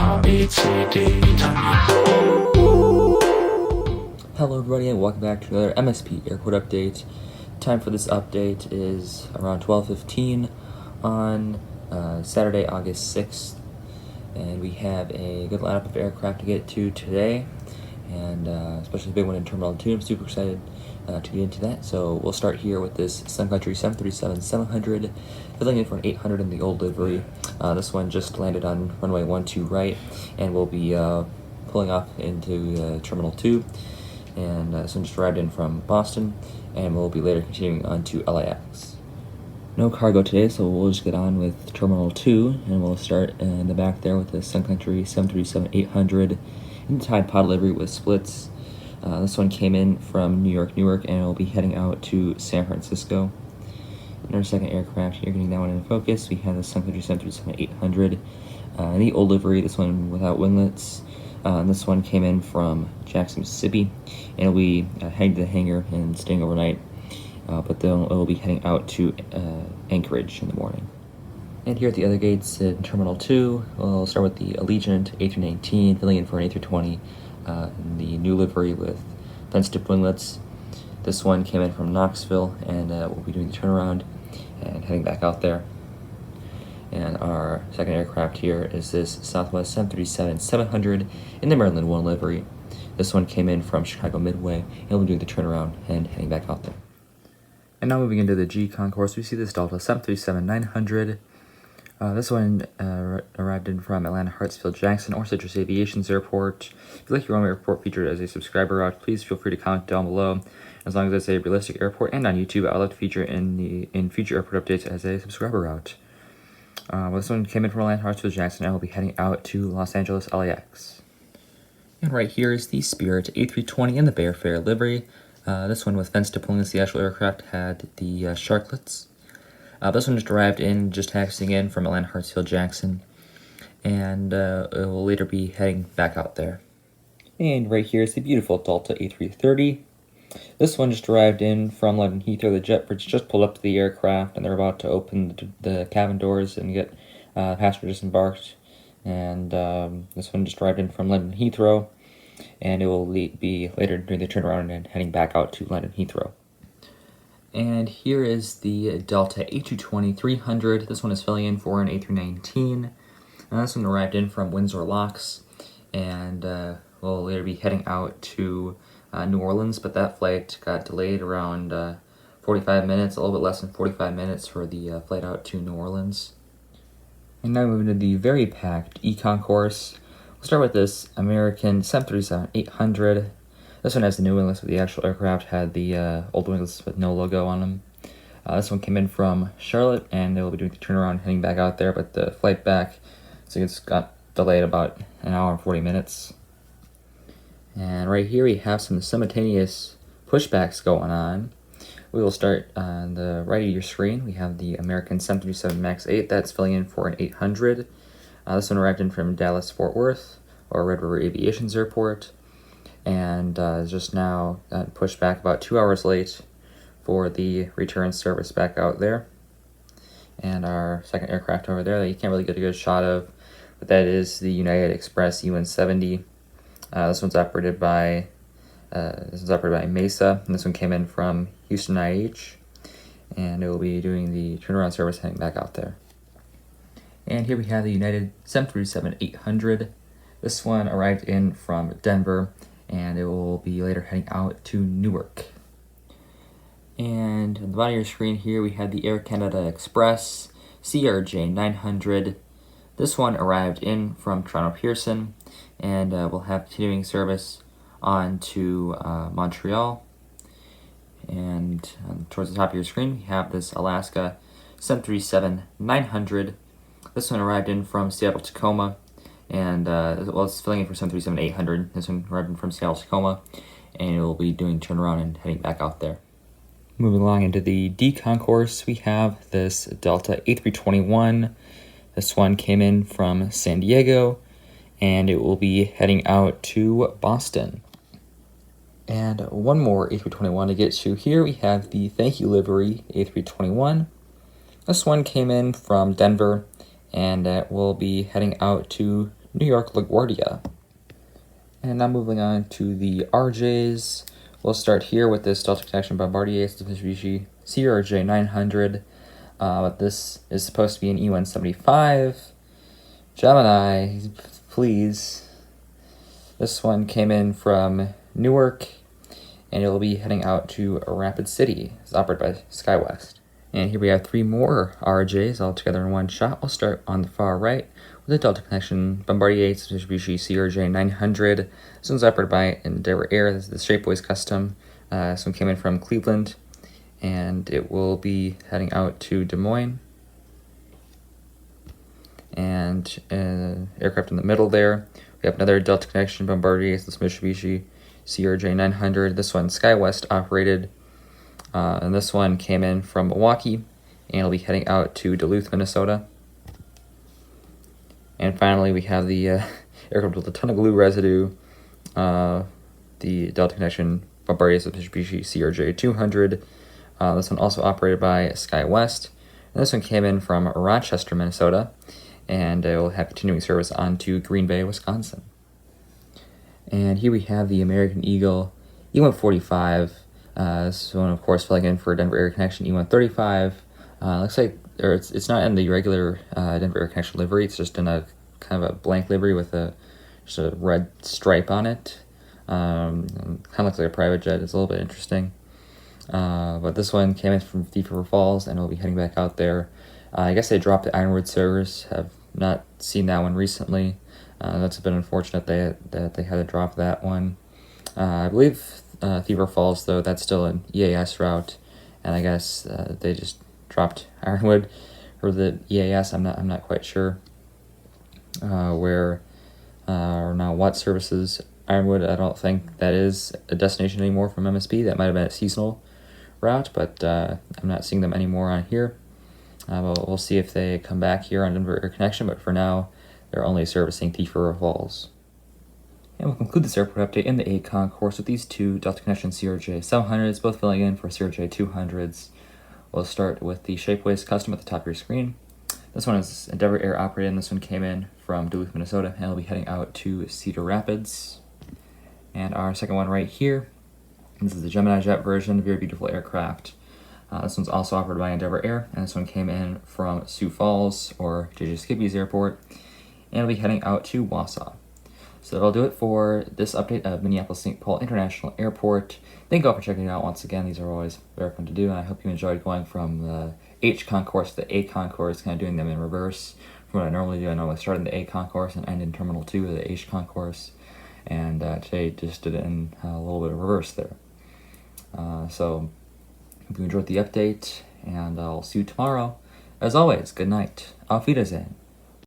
Hello everybody and welcome back to another MSP airport update. Time for this update is around 12:15 on Saturday, August 6th. And we have a good lineup of aircraft to get to today, and especially a big one in Terminal 2. I'm super excited to get into that. So we'll start here with this Sun Country 737-700, filling in for an 800 in the old livery. This one just landed on runway 12 right, and we'll be pulling off into Terminal 2. And this one just arrived in from Boston, and we'll be later continuing on to LAX. No cargo today, so we'll just get on with Terminal 2, and we'll start in the back there with the Sun Country 737-800 in the Tide Pod livery with splits. This one came in from Newark, and we'll be heading out to San Francisco. In our second aircraft here, getting that one in focus, we have the Sun Country 737-800 in the old livery, this one without winglets. This one came in from Jackson, Mississippi, and it'll be heading to the hangar and staying overnight. But then it'll be heading out to Anchorage in the morning. And here at the other gates in Terminal 2, we'll start with the Allegiant A319, filling in for an A320 in the new livery with fence-tipped winglets. This one came in from Knoxville, and we'll be doing the turnaround and heading back out there. And our second aircraft here is this Southwest 737-700 in the Maryland 1 livery. This one came in from Chicago Midway, and we'll be doing the turnaround and heading back out there. And now moving into the G Concourse, we see this Delta 737-900. This one arrived in from Atlanta Hartsfield Jackson or Citrus Aviation's airport. If you'd like your own airport featured as a subscriber route, please feel free to comment down below. As long as it's a realistic airport and on YouTube, I'd love to feature in future airport updates as a subscriber route. This one came in from Atlanta Hartsfield Jackson, and we'll be heading out to Los Angeles LAX. And right here is the Spirit A320 in the Bear Fair livery. This one with fence winglets. The actual aircraft had the sharklets. This one just arrived in, just taxiing in from Atlanta Hartsfield Jackson, and it will later be heading back out there. And right here is the beautiful Delta A330. This one just arrived in from London Heathrow. The jet bridge just pulled up to the aircraft, and they're about to open the cabin doors and get passengers disembarked. And this one just arrived in from London Heathrow, and it will be later doing the turnaround and heading back out to London Heathrow. And here is the Delta A220-300. This one is filling in for an A319. And this one arrived in from Windsor Locks, and will later be heading out to New Orleans, but that flight got delayed around 45 minutes, a little bit less than 45 minutes for the flight out to New Orleans. And now moving to the very packed E-Concourse. We'll start with this American 737-800. This one has the new winglets, but the actual aircraft had the old winglets with no logo on them. This one came in from Charlotte, and they will be doing the turnaround heading back out there, but the flight back, so it's got delayed about an hour and 40 minutes. And right here we have some simultaneous pushbacks going on. We will start on the right of your screen. We have the American 737 MAX 8 that's filling in for an 800. This one arrived in from Dallas-Fort Worth or Red River Aviation's airport, and is just now pushed back about 2 hours late for the return service back out there. And our second aircraft over there that you can't really get a good shot of, but that is the United Express UN-70. This one's operated by Mesa, and this one came in from Houston IH, and it will be doing the turnaround service heading back out there. And here we have the United 737-800. This one arrived in from Denver, and it will be later heading out to Newark. And at the bottom of your screen here, we have the Air Canada Express CRJ-900. This one arrived in from Toronto Pearson, and we'll have continuing service on to Montreal. And towards the top of your screen, we have this Alaska 737-900. This one arrived in from Seattle Tacoma, and it's filling in for 737-800. This one arrived in from Seattle Tacoma, and it will be doing turnaround and heading back out there. Moving along into the D Concourse, we have this Delta A321. This one came in from San Diego, and it will be heading out to Boston. And one more A321 to get to. Here we have the Thank You livery A321. This one came in from Denver, and will be heading out to New York LaGuardia. And now moving on to the RJs. We'll start here with this Delta Connection Bombardier Mitsubishi CRJ 900. This is supposed to be an E175. Gemini, please. This one came in from Newark, and it'll be heading out to Rapid City. It's operated by SkyWest. And here we have 3 more RJs all together in one shot. We'll start on the far right with the Delta Connection Bombardier Mitsubishi CRJ 900. This one's operated by Endeavor Air. This is the Shapeways Custom. This one came in from Cleveland, and it will be heading out to Des Moines. And aircraft in the middle there. We have another Delta Connection Bombardier. This Mitsubishi CRJ 900. This one SkyWest operated. And this one came in from Milwaukee, and it'll be heading out to Duluth, Minnesota. And finally, we have the aircraft with a ton of glue residue, the Delta Connection Bombardier Mitsubishi CRJ 200. This one also operated by SkyWest. And this one came in from Rochester, Minnesota, and it will have continuing service on to Green Bay, Wisconsin. And here we have the American Eagle E145. This one, of course, flying in for Denver Air Connection E135. Looks like it's not in the regular Denver Air Connection livery. It's just in a kind of a blank livery with just a red stripe on it. Kind of looks like a private jet. It's a little bit interesting. But this one came in from Thief River Falls, and will be heading back out there. I guess they dropped the Ironwood servers. Have not seen that one recently. That's a bit unfortunate that they had to drop that one. I believe Thief River Falls, though, that's still an EAS route, and I guess they just dropped Ironwood for the EAS. I'm not quite sure where or now what services Ironwood. I don't think that is a destination anymore from MSP. That might have been a seasonal route, but I'm not seeing them anymore on here. We'll see if they come back here on Denver Air Connection, but for now, they're only servicing Thief River Falls. And we'll conclude this airport update in the A Concourse with these 2 Delta Connection CRJ 700s, both filling in for CRJ 200s. We'll start with the Shapeways Custom at the top of your screen. This one is Endeavor Air operated, and this one came in from Duluth, Minnesota, and will be heading out to Cedar Rapids. And our second one right here, this is the Gemini Jet version, very beautiful aircraft. This one's also operated by Endeavor Air, and this one came in from Sioux Falls, or JJ Skippy's airport, and will be heading out to Wausau. So that'll do it for this update of Minneapolis-St. Paul International Airport. Thank you all for checking it out once again. These are always very fun to do, and I hope you enjoyed going from the H Concourse to the A Concourse, kind of doing them in reverse from what I normally do. I normally start in the A Concourse and end in Terminal 2 of the H Concourse, and today just did it in a little bit of reverse there. So hope you enjoyed the update, and I'll see you tomorrow. As always, good night. Auf Wiedersehen.